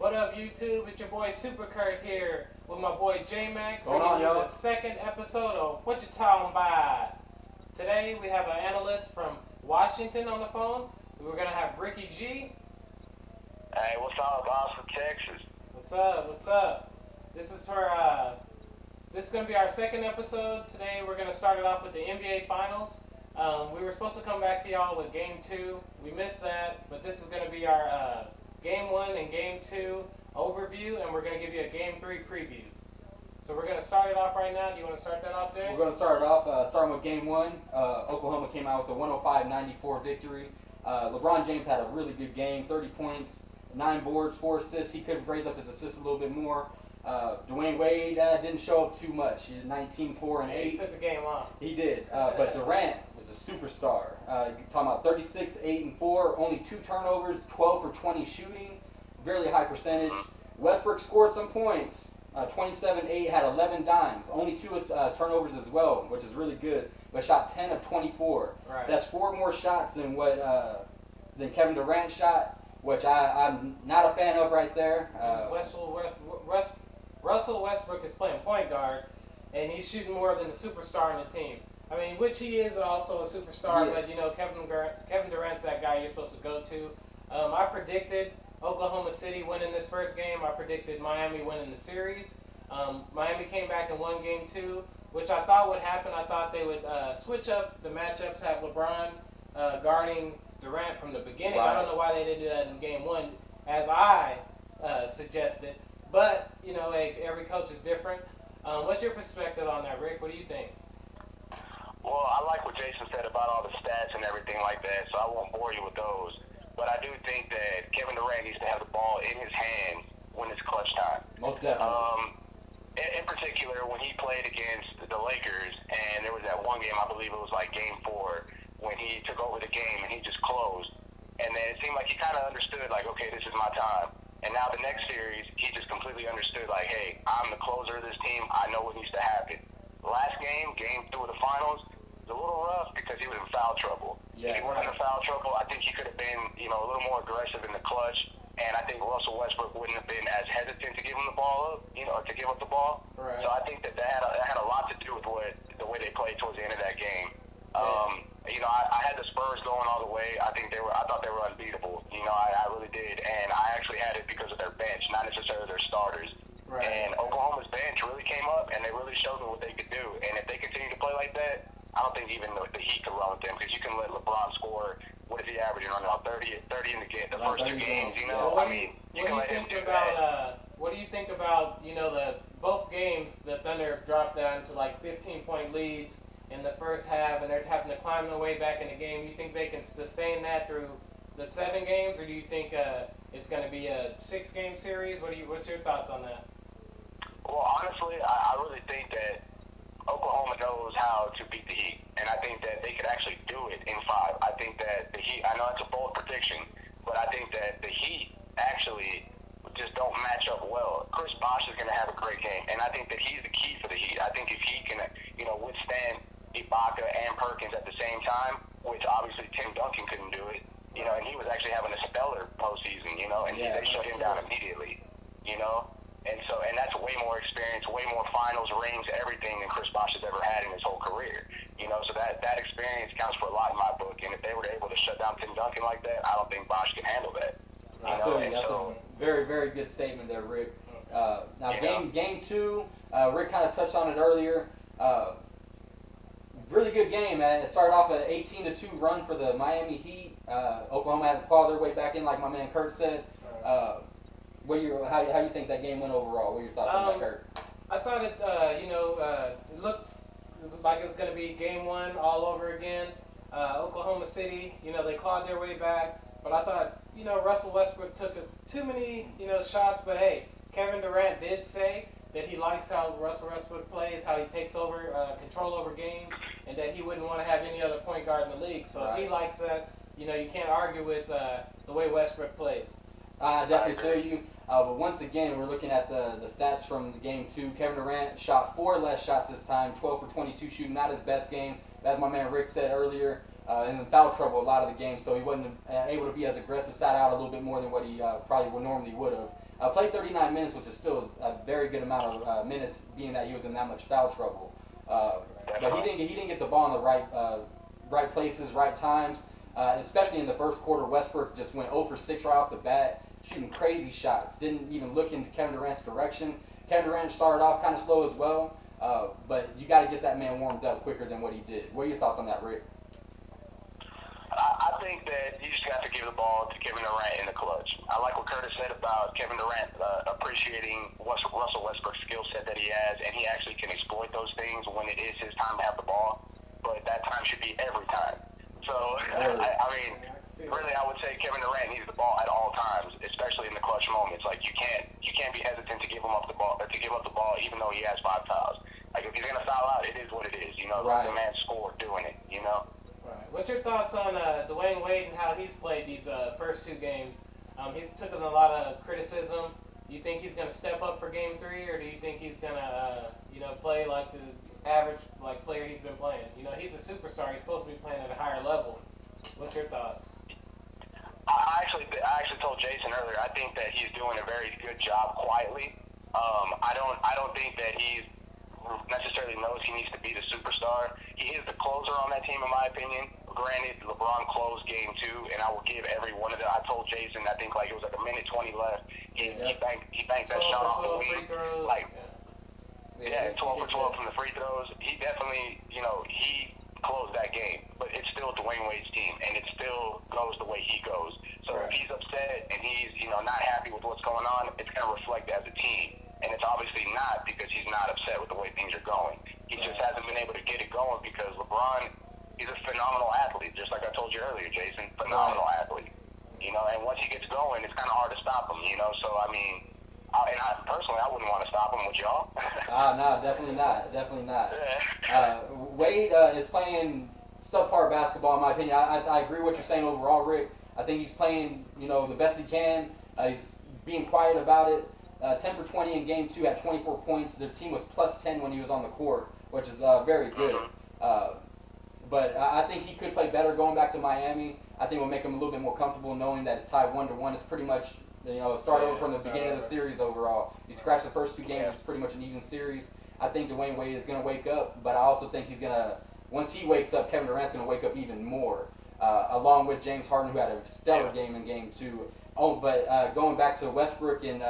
What up, YouTube? It's your boy Supercurt here with my boy JMac. What's going on, y'all? The second episode of What You Talking About. Today we have an analyst from Washington on the phone. We're gonna have RickyG. Hey, what's up, Austin, Texas? What's up? What's up? This is gonna be our second episode. Today we're gonna start it off with the NBA Finals. We were supposed to come back to y'all with Game 2. We missed that, but this is gonna be our Game 1 and Game 2 overview, and we're going to give you a Game 3 preview. So we're going to start it off right now. Do you want to start that off there? We're going to start it off starting with Game 1. Oklahoma came out with a 105-94 victory. LeBron James had a really good game, 30 points, 9 boards, 4 assists. He could have raised up his assists a little bit more. Dwayne Wade didn't show up too much. He did 19, 4, and 8. He took the game off. He did. But Durant was a superstar. You're talking about 36, 8, and 4, only 2 turnovers, 12 for 20 shooting, very high percentage. Westbrook scored some points. 27, 8, had 11 dimes, only 2 turnovers as well, which is really good. But shot 10 of 24. Right. That's 4 more shots than Kevin Durant shot, which I'm not a fan of right there. Russell Westbrook is playing point guard, and he's shooting more than the superstar on the team. I mean, which he is also a superstar, but you know, Kevin Durant's that guy you're supposed to go to. I predicted Oklahoma City winning this first game. I predicted Miami winning the series. Miami came back and won Game 2, which I thought would happen. I thought they would switch up the matchups, have LeBron guarding Durant from the beginning. Right. I don't know why they didn't do that in Game 1, as I suggested. But, you know, every coach is different. What's your perspective on that, Rick? What do you think? Well, I like what Jason said about all the stats and everything like that, so I won't bore you with those. But I do think that Kevin Durant needs to have the ball in his hands when it's clutch time. Most definitely. In particular, when he played against the Lakers, and there was that one game, I believe it was like Game 4, when he took over the game and he just closed. And then it seemed like he kind of understood, like, okay, this is my time. And now the next series, he just completely understood, like, hey, I'm the closer of this team. I know what needs to happen. Last game, Game 2 of the finals, was a little rough because he was in foul trouble. Yes. If he wasn't in foul trouble, I think he could have been, you know, a little more aggressive in the clutch. And I think Russell Westbrook wouldn't have been as hesitant to give him the ball up, you know, to give up the ball. Right. So I think that had a lot to do with the way they played towards the end of that game. You know, I had the Spurs going all the way. I thought they were unbeatable. You know, I really did. And I actually had it because of their bench, not necessarily their starters. Right. And Oklahoma's bench really came up, and they really showed me what they could do. And if they continue to play like that, I don't think even the Heat could run with them, because you can let LeBron score. What is he averaging right now? 30 in the first 2 games. You know, Yeah, I mean, you can let him do that. What do you think about, you know, both games the Thunder dropped down to like 15-point leads in the first half, and they're having to climb their way back in the game? You think they can sustain that through the 7 games, or do you think it's going to be a 6-game series? What's your thoughts on that? Well, honestly, I really think that Oklahoma knows how to beat the Heat, and I think that they could actually do it in 5. I think that the Heat, I know it's a bold prediction, but I think that the Heat actually just don't match up well. Chris Bosh is going to have a great game, and I think that he's the key for the Heat. I think if he can, you know, withstand Ibaka and Perkins at the same time, which obviously Tim Duncan couldn't do it, you know, and he was actually having a stellar postseason, you know, and they shut him down immediately, you know. And that's way more experience, way more finals rings, everything than Chris Bosh has ever had in his whole career. You know, so that experience counts for a lot in my book. And if they were able to shut down Tim Duncan like that, I don't think Bosh can handle that. That's a very, very good statement there, Rick. Now, game 2, Rick kind of touched on it earlier. Really good game, man. It started off an 18-2 run for the Miami Heat. Oklahoma had to claw their way back in, like my man Kurt said. How do you think that game went overall? What are your thoughts on that, Kurt? I thought it, it looked like it was going to be Game 1 all over again. Oklahoma City, you know, they clawed their way back. But I thought, you know, Russell Westbrook took too many, you know, shots. But, hey, Kevin Durant did say that he likes how Russell Westbrook plays, how he takes over control over games, and that he wouldn't want to have any other point guard in the league. So if he likes that, you know, you can't argue with the way Westbrook plays. I definitely feel you. But once again, we're looking at the stats from the Game 2. Kevin Durant shot 4 less shots this time, 12 for 22 shooting, not his best game. As my man Rick said earlier, in foul trouble a lot of the game, so he wasn't able to be as aggressive, sat out a little bit more than what he probably normally would have. Played 39 minutes, which is still a very good amount of minutes, being that he was in that much foul trouble. But he didn't get the ball in the right places, right times. Especially in the first quarter, Westbrook just went 0 for 6 right off the bat, shooting crazy shots. Didn't even look into Kevin Durant's direction. Kevin Durant started off kind of slow as well, but you got to get that man warmed up quicker than what he did. What are your thoughts on that, Rick? I think that you just got to give the ball to Kevin Durant in the clutch. I like what Curtis said about Kevin Durant appreciating Russell Westbrook's skill set that he has, and he actually can exploit those things when it is his time to have the ball. But that time should be every time. So, I mean, really, I would say Kevin Durant needs the ball at all times, especially in the clutch moments. Like you can't be hesitant to give him up the ball, even though he has 5 fouls. Like if he's gonna foul out, it is what it is. You know, right. The man scored doing it. You know. Right. What's your thoughts on Dwayne Wade and how he's played these first 2 games? He's taken a lot of criticism. Do you think he's gonna step up for Game 3, or do you think he's gonna play like the average player he's been playing? You know, he's a superstar. He's supposed to be playing at a higher level. What's your thoughts? I actually told Jason earlier. I think that he's doing a very good job quietly. I don't think that he necessarily knows he needs to be the superstar. He is the closer on that team, in my opinion. Granted, LeBron closed Game 2, and I will give every one of them. I told Jason, I think it was like a minute 20 left. He banked that shot off the wing. 12 for 12 from the free throws. He definitely, he closed that game. But it's still Dwayne Wade's team, and it still goes the way he goes. So if he's upset and he's, not happy with what's going on, it's going to reflect as a team. And it's obviously not because he's not upset with the way things are going. He just hasn't been able to get it going because LeBron, he's a phenomenal athlete, just like I told you earlier, Jason. Phenomenal athlete. And once he gets going, it's kind of hard to stop him, So, I mean, personally, I wouldn't want to stop him, would y'all? No, definitely not. Definitely not. Wade is playing subpar basketball, in my opinion. I agree with what you're saying overall, Rick. I think he's playing, the best he can. He's being quiet about it. 10 for 20 in Game 2 at 24 points. Their team was plus 10 when he was on the court, which is very good. But I think he could play better going back to Miami. I think it will make him a little bit more comfortable knowing that it's tied 1-1. It's pretty much, start over from the beginning of the series overall. You scratch the first 2 games, it's pretty much an even series. I think Dwayne Wade is going to wake up, but I also think he's going to, once he wakes up, Kevin Durant's going to wake up even more, along with James Harden, who had a stellar game in Game 2. Oh, but going back to Westbrook and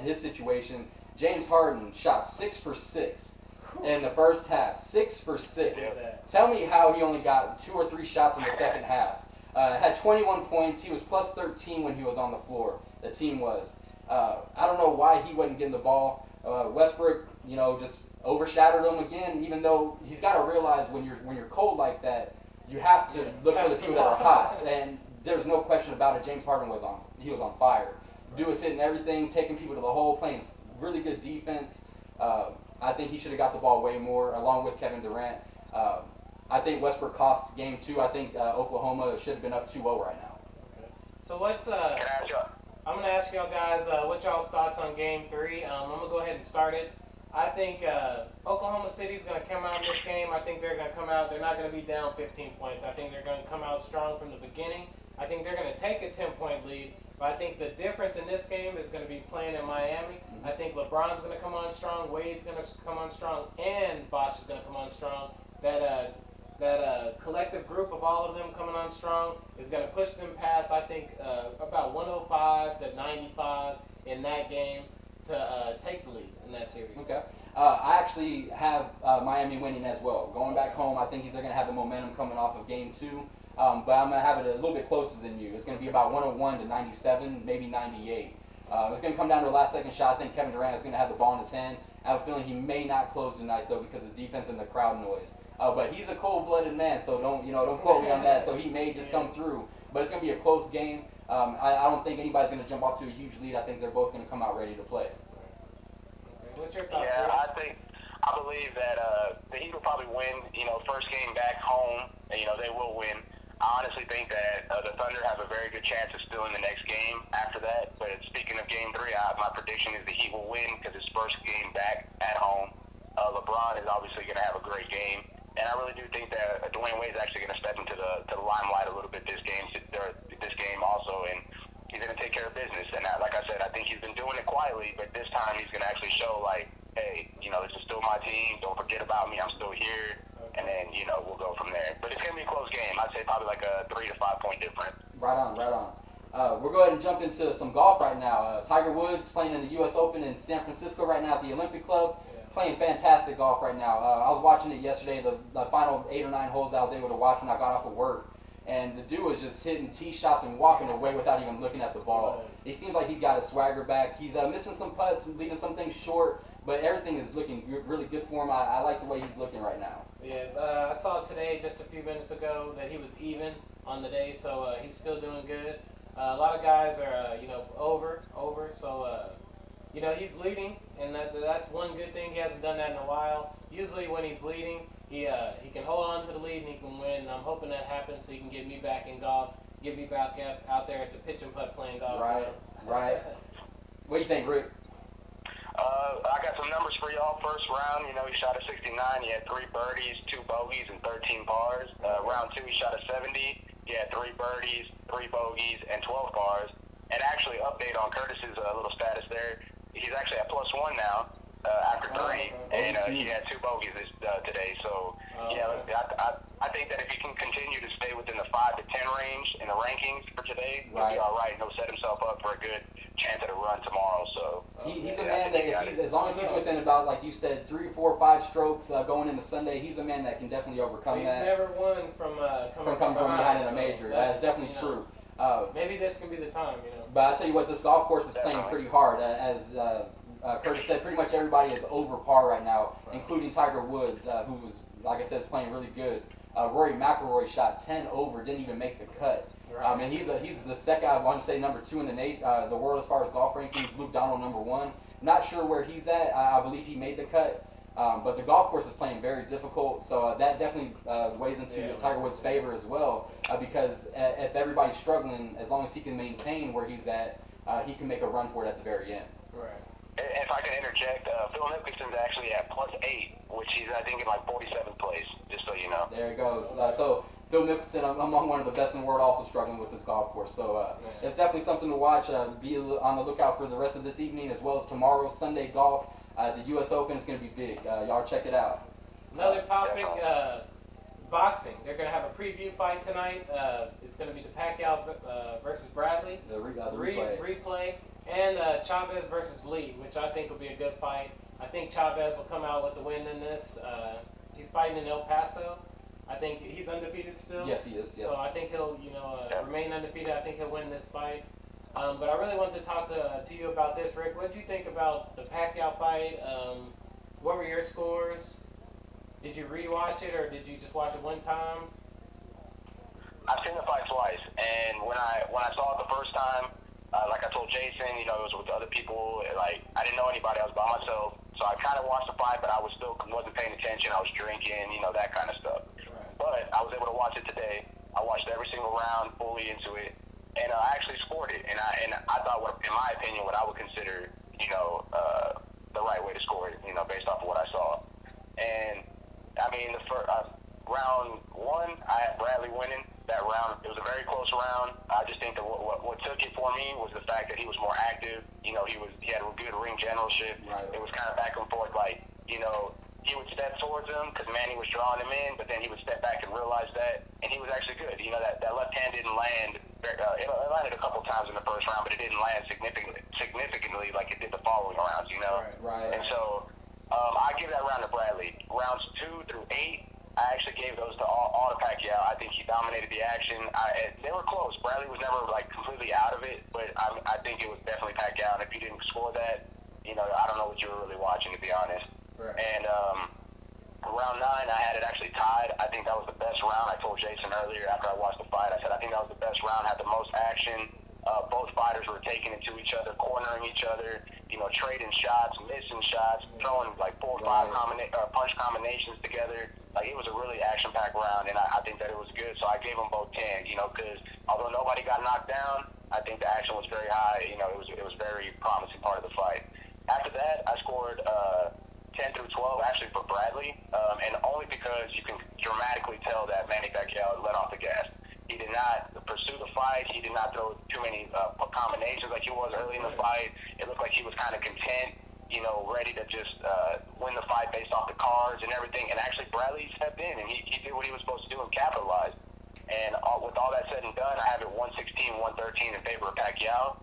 his situation, James Harden shot 6 for 6 in the first half. 6 for 6. Tell me how he only got 2 or 3 shots in the second half. Had 21 points. He was plus 13 when he was on the floor. The team was. I don't know why he wasn't getting the ball. Westbrook, just overshadowed him again. Even though he's got to realize when you're cold like that, you have to look for the people that are hot. And there's no question about it. James Harden was on fire. Dude was hitting everything, taking people to the hole, playing really good defense. I think he should have got the ball way more, along with Kevin Durant. I think Westbrook cost Game 2. I think Oklahoma should have been up 2-0 right now. Okay. So what's I'm gonna ask y'all guys what y'all's thoughts on Game 3. I'm gonna go ahead and start it. I think Oklahoma City's gonna come out in this game. I think they're gonna come out. They're not gonna be down 15 points. I think they're gonna come out strong from the beginning. I think they're going to take a 10-point lead, but I think the difference in this game is going to be playing in Miami. I think LeBron's going to come on strong, Wade's going to come on strong, and Bosh is going to come on strong. That collective group of all of them coming on strong is going to push them past, I think, about 105 to 95 in that game to take the lead in that series. Okay. I actually have Miami winning as well. Going back home, I think they're going to have the momentum coming off of Game 2. But I'm going to have it a little bit closer than you. It's going to be about 101 to 97, maybe 98. It's going to come down to a last-second shot. I think Kevin Durant is going to have the ball in his hand. I have a feeling he may not close tonight, though, because of the defense and the crowd noise. But he's a cold-blooded man, so don't quote me on that. So he may just come through. But it's going to be a close game. I don't think anybody's going to jump off to a huge lead. I think they're both going to come out ready to play. What's your thoughts? Yeah, I believe that the Heat will probably win. First game back home, they will win. I honestly think that the Thunder have a very good chance of still in the next game after that. But speaking of Game 3, my prediction is the Heat will win because it's first game back at home. LeBron is obviously going to have a great game. And I really do think that Dwayne Wade is actually going to step into the limelight a little bit this game also. And he's going to take care of business. And like I said, I think he's been doing it quietly, but this time he's going to actually show, like, hey, this is still my team. Don't forget about me. I'm still here. And then, we'll go from there. But it's going to be a close game. I'd say probably like a 3 to 5 point difference. Right on, right on. We'll go ahead and jump into some golf right now. Tiger Woods playing in the U.S. Open in San Francisco right now at the Olympic Club. Playing fantastic golf right now. I was watching it yesterday, the final 8 or 9 holes I was able to watch when I got off of work. And the dude was just hitting tee shots and walking away without even looking at the ball. He seems like he got his swagger back. He's missing some putts, leaving some things short, but everything is looking really good for him. I like the way he's looking right now. Yeah, I saw today, just a few minutes ago, that he was even on the day, so he's still doing good. A lot of guys are, over, so, he's leading, and that's one good thing. He hasn't done that in a while. Usually when he's leading, he can hold on to the lead and he can win. I'm hoping that happens so he can get me back in golf, get me back out there at the pitch and putt playing golf. Right. What do you think, Rick? I got some numbers for y'all. First round, he shot a 69. He had 3 birdies, 2 bogeys, and 13 pars. Round 2, he shot a 70. He had 3 birdies, 3 bogeys, and 12 pars. And actually, update on Curtis's little status there. He's actually at +1 now after 3, and he had 2 bogeys today. So, I think that if he can continue to stay within the 5 to 10 range in the rankings for today, he'll be all right. He'll set himself up for a good chance at a run tomorrow. So he's a man that, as long as he's within about, like you said, 3, 4, 5 strokes going into Sunday, he's a man that can definitely overcome that. He's never won from coming from behind in a major. That's definitely true. Maybe this can be the time, But I'll tell you what, this golf course is playing pretty hard. As Curtis said, pretty much everybody is over par right now, including Tiger Woods, who was, like I said, is playing really good. Rory McIlroy shot 10 over, didn't even make the cut. And he's the second, I want to say, number 2 in the world as far as golf rankings. Luke Donald number 1. Not sure where he's at. I believe he made the cut. But the golf course is playing very difficult, so that definitely weighs into Tiger Woods' favor as well. Because if everybody's struggling, as long as he can maintain where he's at, he can make a run for it at the very end. Right. If I can interject, Phil Mickelson's actually at +8, which he's, I think, in like 47th place, just so you know. There it goes. So Phil Mickelson, among one of the best in the world, also struggling with this golf course. So it's definitely something to watch. Be on the lookout for the rest of this evening as well as tomorrow, Sunday golf. The U.S. Open is going to be big. Y'all check it out. Another topic, boxing. They're going to have a preview fight tonight. It's going to be the Pacquiao versus Bradley. The replay. And Chavez versus Lee, which I think will be a good fight. I think Chavez will come out with the win in this. He's fighting in El Paso. I think he's undefeated still. Yes, he is. Yes. So I think he'll, remain undefeated. I think he'll win this fight. But I really wanted to talk to you about this, Rick. What did you think about the Pacquiao fight? What were your scores? Did you rewatch it, or did you just watch it one time? I've seen the fight twice, and when I saw it the first time, like I told Jason, it was with other people. Like, I didn't know anybody. I was by myself, so I kind of watched the fight, but I wasn't paying attention. I was drinking, that kind of stuff. Right. But I was able to watch it today. I watched every single round, fully into it. And I actually scored it, and I thought, in my opinion, what I would consider, the right way to score it, based off of what I saw. And I mean, the first round 1, I had Bradley winning that round. It was a very close round. I just think that what took it for me was the fact that he was more active. He had a good ring generalship. Right. It was kind of back and forth, like, he would step towards him because Manny was drawing him in, but then he would step back and realize that, and he was actually good. That left hand didn't land. It landed a couple times in the first round, but it didn't land significantly like it did the following rounds, Right. And so I give that round to Bradley. Rounds 2 through 8, I actually gave those to all to Pacquiao. I think he dominated the action. They were close. Bradley was never completely out of it, but I think it was definitely Pacquiao. And if you didn't score that, I don't know what you were really watching, to be honest. Right. And round 9, I had it actually tied. I think that was the best round. I told Jason earlier after I watched the fight, I said I think that was the best round, had the most action. Both fighters were taking it to each other, cornering each other, trading shots, missing shots, throwing like 4 or 5 punch combinations together. Like, it was a really action-packed round, and I think that it was good. So I gave them both 10, because although nobody got knocked down, I think the action was very high. It was very promising part of the fight. After that, I scored 10 through 12 actually for Bradley, and only because you can dramatically tell that Manny Pacquiao let off the gas. He did not pursue the fight. He did not throw too many combinations like he was early in the fight. It looked like he was kind of content, ready to just win the fight based off the cards and everything. And actually, Bradley stepped in and he did what he was supposed to do and capitalized. And with all that said and done, I have it 116-113 in favor of Pacquiao,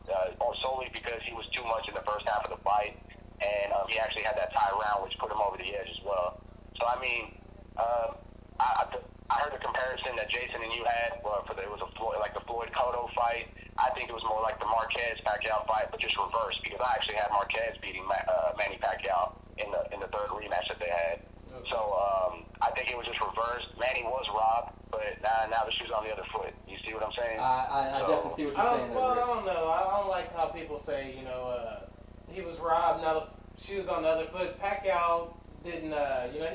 solely because he was too much in the first half of the fight, and he actually had that tie round, which put him over the edge as well. So I mean, I heard the comparison that Jason and you had it was the Floyd Cotto fight. I think it was more like the Marquez Pacquiao fight, but just reversed, because I actually had Marquez beating Manny Pacquiao in the third rematch that they had. So I think it was just reversed. Manny was robbed, but now the shoe's on the other foot. You see what I'm saying? I definitely see what you're saying there. Well, I don't know. I don't like how people say, he was robbed, now the shoe's on the other foot. Pacquiao didn't,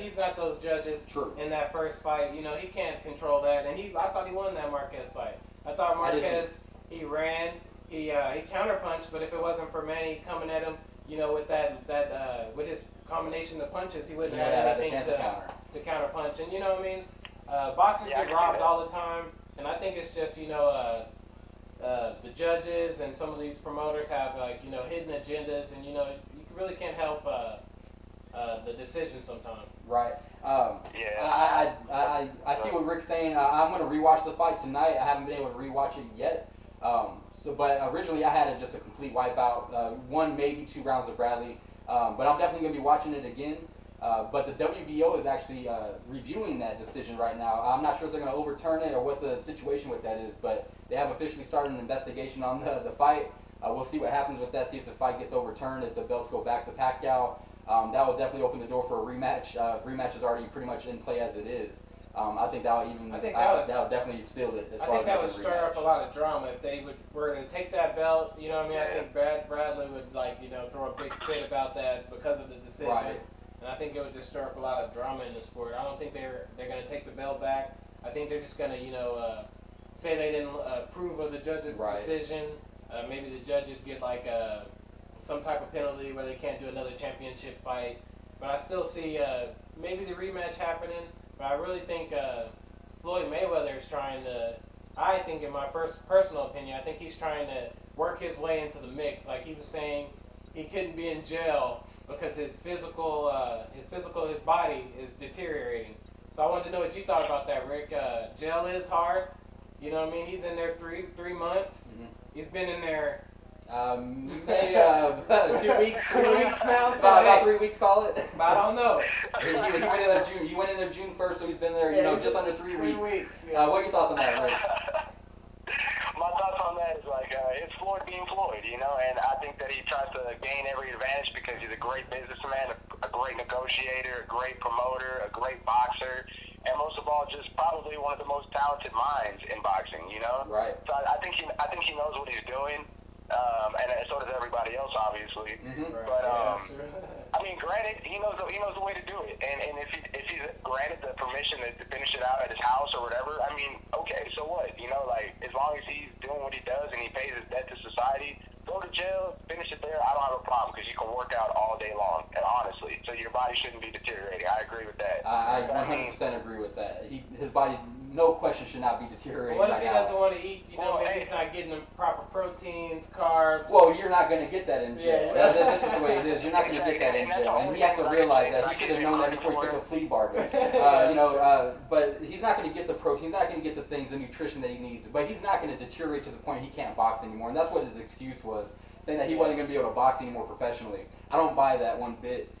he's not those judges. True. In that first fight. He can't control that. And I thought he won that Marquez fight. I thought Marquez, he ran, he counterpunched, but if it wasn't for Manny coming at him, with with his combination of punches, he wouldn't have anything to counterpunch. And you know what I mean? Boxers get robbed all the time, and I think it's just the judges and some of these promoters have hidden agendas, and you really can't help the decision sometimes. Right. I see what Rick's saying. I'm going to rewatch the fight tonight. I haven't been able to rewatch it yet. But originally I had it just a complete wipeout. 1, maybe 2 rounds of Bradley. But I'm definitely going to be watching it again. But the WBO is actually reviewing that decision right now. I'm not sure if they're going to overturn it or what the situation with that is, but they have officially started an investigation on the fight. We'll see what happens with that, see if the fight gets overturned, if the belts go back to Pacquiao. That will definitely open the door for a rematch. Rematch is already pretty much in play as it is. I think that would definitely seal it. I think that would stir up a lot of drama if they were to take that belt. You know what I mean? I think Bradley would throw a big fit about that because of the decision. Right. And I think it would just stir up a lot of drama in the sport. I don't think they're going to take the belt back. I think they're just going to say they didn't approve of the judge's decision. Maybe the judges get some type of penalty where they can't do another championship fight. But I still see maybe the rematch happening. But I really think Floyd Mayweather is trying to, I think in my personal opinion, I think he's trying to work his way into the mix. Like he was saying, he couldn't be in jail because his body is deteriorating. So I wanted to know what you thought about that, Rick. Jail is hard. You know what I mean? He's in there three months. Mm-hmm. He's been in there maybe 2 weeks. 2 weeks now. So about 3 weeks, call it. I don't know. You went in there June 1st, so he's been there, just under 3 weeks. 3 weeks. Yeah. What are your thoughts on that, Rick? My thoughts on that is it's Floyd being Floyd, and I think that he tries to gain every advantage because he's a great businessman, a great negotiator, a great promoter, a great boxer, and most of all, just probably one of the most talented minds in boxing, Right. So I think he knows what he's doing, and so does everybody else, obviously. Mm-hmm. But I mean, granted, he knows the way to do it, and if he's granted the permission to finish it out at his house or whatever, I mean, okay, so what? As long as he's doing what he does and he pays his debt to society, go to jail, finish it there. I don't have a problem because you can work out all day long, and honestly, so your body shouldn't be deteriorating. I agree with that. I 100% agree with that. His body, no question, should not be deteriorating. What if he doesn't want to eat? Maybe he's not getting the proper proteins, carbs. Well, you're not going to get that in jail. Yeah. This is the way it is. You're not going to get that in jail, and he has to realize that. He should have known that before he took a plea bargain. But he's not going to get the protein. He's not going to get the things, the nutrition that he needs. But he's not going to deteriorate to the point he can't box anymore. And that's what his excuse was, saying that he wasn't going to be able to box anymore professionally. I don't buy that one bit.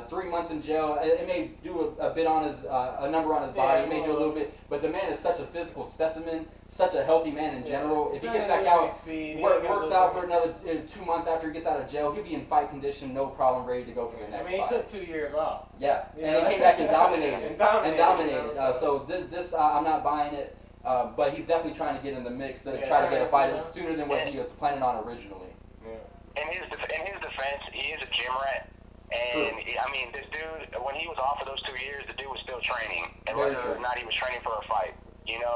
3 months in jail, it may do a bit on his, a number on his body, it may do a little bit, but the man is such a physical specimen, such a healthy man in general. If he gets back out, works out for another 2 months after he gets out of jail, he'll be in fight condition, no problem, ready to go for the next fight. He took 2 years off. Yeah, and he came back and dominated. So this, I'm not buying it, but he's definitely trying to get in the mix to try to get a fight sooner than what he was planning on originally. In his defense, he is a gym rat. And, I mean, this dude, when he was off for those 2 years, the dude was still training. And whether or not he was training for a fight, And,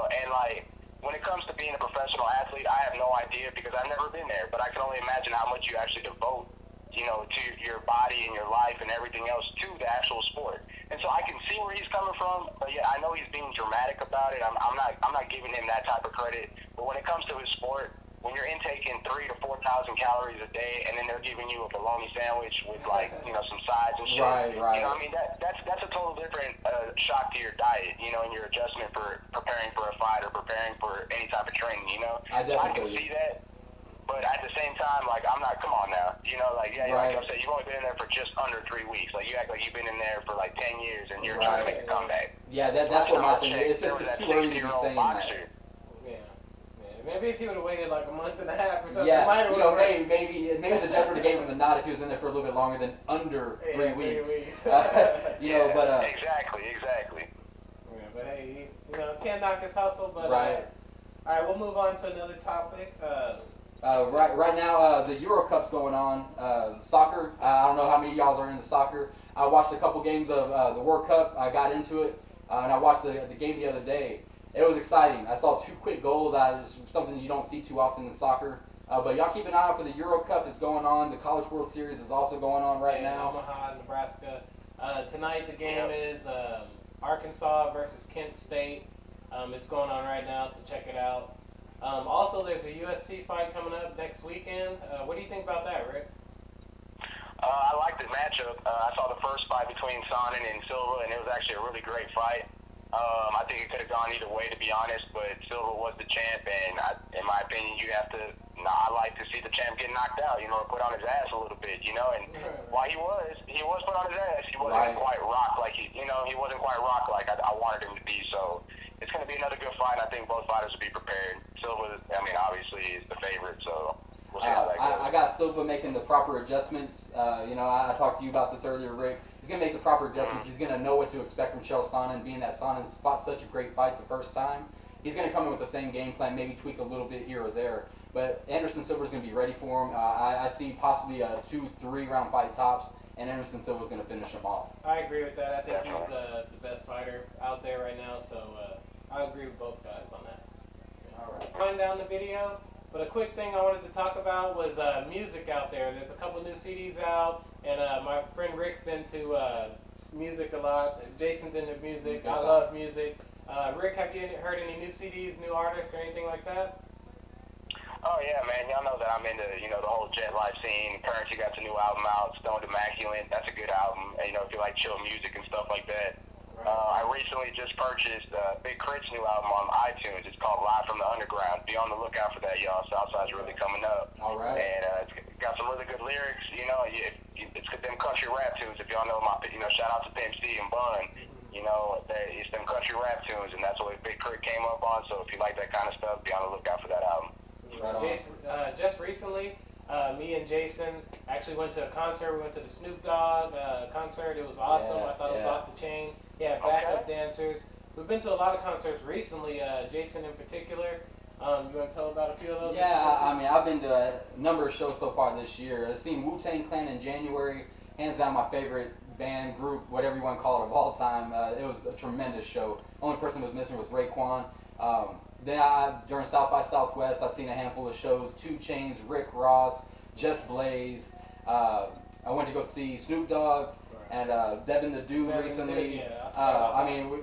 when it comes to being a professional athlete, I have no idea because I've never been there. But I can only imagine how much you actually devote, to your body and your life and everything else to the actual sport. And so I can see where he's coming from. But, yeah, I know he's being dramatic about it. I'm not giving him that type of credit. But when it comes to his sport, when you're intaking 3,000 to 4,000 calories a day, and then they're giving you a bologna sandwich with like some sides and shit. Right. You know, I mean that's a total different shock to your diet. You know, and your adjustment for preparing for a fight or preparing for any type of training. You know, I definitely can see that. But at the same time, like, I'm not, come on now. You know, like, yeah, right. like I said, you've only been in there for just under 3 weeks. Like, you act like you've been in there for like 10 years and you're trying to make a comeback. Yeah, that's what my thing is. It's too early to be saying that. Yeah. Maybe if he would have waited like a month and a half or something. Yeah, maybe the judge would have gave him the nod if he was in there for a little bit longer than under 3 weeks. But exactly. Yeah, but hey, can't knock his hustle. But right. All right, we'll move on to another topic. Right now, the Euro Cup's going on. Soccer. I don't know how many of y'all are into soccer. I watched a couple games of the World Cup. I got into it, and I watched the game the other day. It was exciting. I saw 2 quick goals. It's something you don't see too often in soccer. But y'all keep an eye out for the Euro Cup. It's going on. The College World Series is also going on right now. Omaha, Nebraska. Tonight the game is Arkansas versus Kent State. It's going on right now, so check it out. Also, there's a UFC fight coming up next weekend. What do you think about that, Rick? I like the matchup. I saw the first fight between Sonnen and Silva, and it was actually a really great fight. I think it could have gone either way, to be honest, but Silva was the champ, and in my opinion, you have to. I like to see the champ get knocked out, or put on his ass a little bit, and while he was put on his ass, he wasn't quite rock like he wasn't quite rock like I wanted him to be. So it's going to be another good fight. I think both fighters will be prepared. Silva, obviously is the favorite, so we'll see how that goes. I got Silva making the proper adjustments. I talked to you about this earlier, Rick. He's going to make the proper adjustments. He's going to know what to expect from Chael Sonnen, being that Sonnen fought such a great fight the first time. He's going to come in with the same game plan, maybe tweak a little bit here or there. But Anderson Silva's going to be ready for him. I see possibly a 2-3 round fight tops, and Anderson Silva's going to finish him off. I agree with that. I think he's the best fighter out there right now, so I agree with both guys on that. All right. Wind down the video, but a quick thing I wanted to talk about was music out there. There's a couple new CDs out, and my friend Rick's into music a lot. Jason's into music. I love music. Rick, have you heard any new CDs, new artists, or anything like that? Oh yeah, man. Y'all know that I'm into the whole jet life scene. Currency got the new album out, Stoned Immaculate. That's a good album. And, if you like chill music and stuff like that. I recently just purchased Big Crit's new album on iTunes. It's called Live from the Underground. Be on the lookout for that, y'all. Southside's really coming up. All right. And it's got some really good lyrics. It's them country rap tunes. If y'all know shout out to Pimp C and Bun. It's them country rap tunes, and that's what Big Crit came up on. So if you like that kind of stuff, be on the lookout for that album. Jason, just recently, me and Jason actually went to a concert. We went to the Snoop Dogg concert. It was awesome. I thought it was off the chain. Yeah, backup dancers. We've been to a lot of concerts recently, Jason in particular. You want to tell about a few of those? Yeah, I've been to a number of shows so far this year. I've seen Wu-Tang Clan in January. Hands down my favorite band, group, whatever you want to call it, of all time. It was a tremendous show. Only person who was missing was Raekwon. Then during South by Southwest, I've seen a handful of shows. 2 Chainz, Rick Ross, Just Blaze. I went to go see Snoop Dogg and Devin the Dude recently.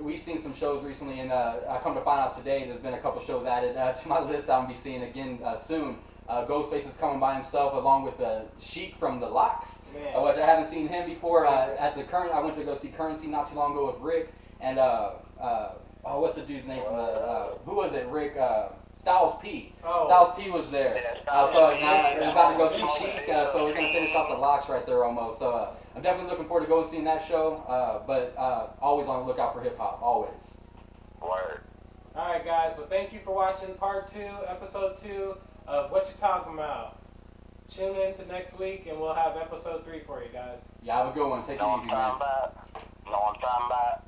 We've seen some shows recently, and I come to find out today there's been a couple shows added to my list I'll be seeing again soon. Ghostface is coming by himself along with Sheik from The Lox, which I haven't seen him before. I went to go see Currency not too long ago with Rick, and what's the dude's name from who was it? Rick Styles P. Styles P was there. So now we're about to go see Sheik, so we're gonna finish off The Lox right there almost. So I'm definitely looking forward to going and seeing that show. But always on the lookout for hip hop, always. Word. All right, guys. Well, thank you for watching part 2, episode 2 of What You Talking About. Tune in to next week, and we'll have episode 3 for you guys. Yeah, have a good one. Take it easy, man. Know what I'm talking about.